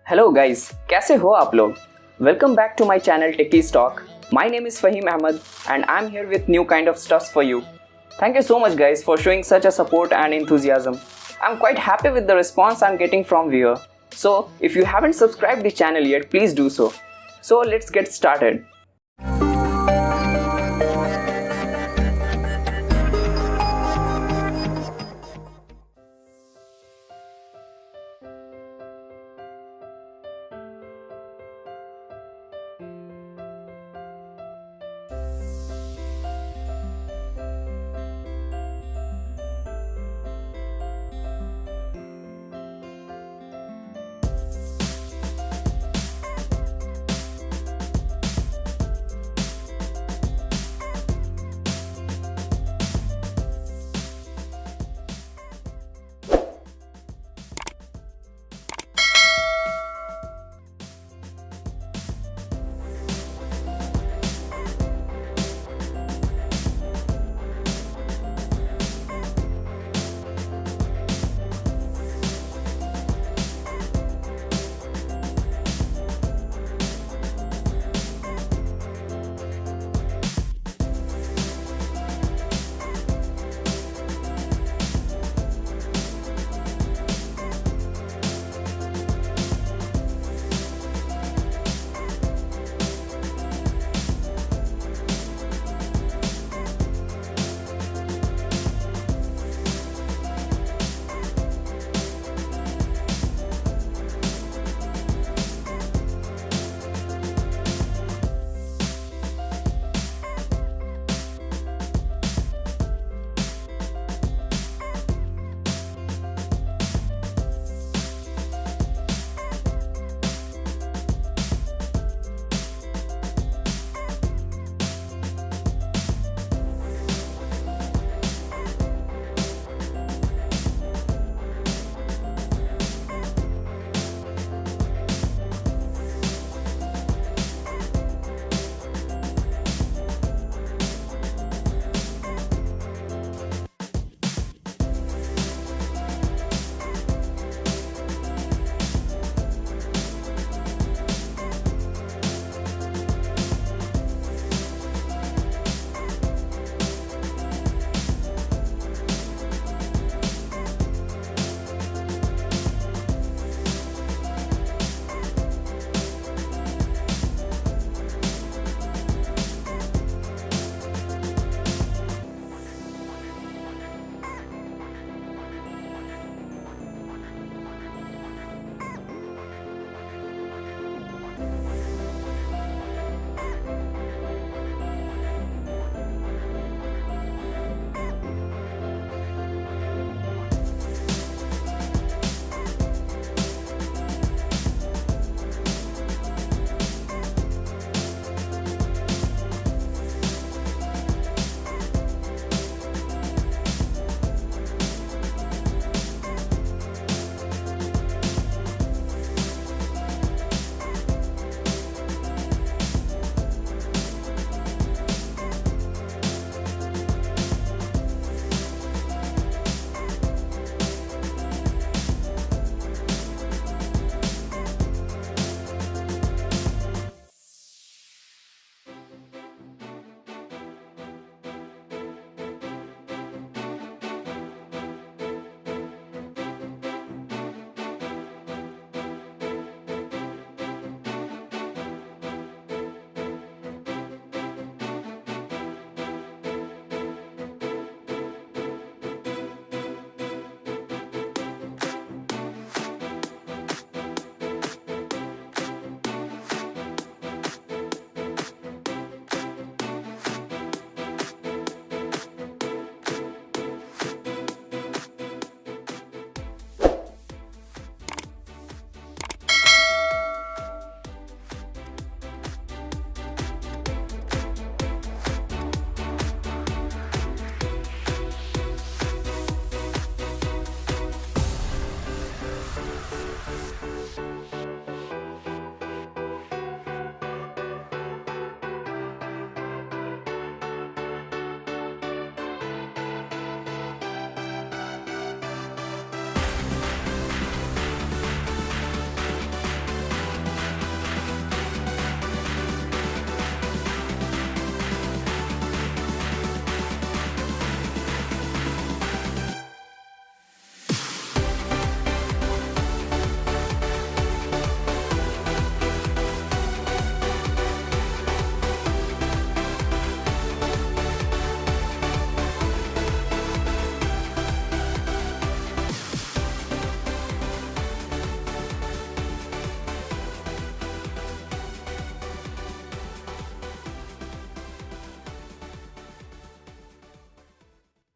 Hello guys, कैसे हो आप लोग? Welcome back to my channel techies talk. My name is Faheem Ahmed and I'm here with new kind of stuffs for you. Thank you so much guys for showing such a support and enthusiasm. I'm quite happy with the response I'm getting from viewer. So if you haven't subscribed the channel yet, please do so. So let's get started.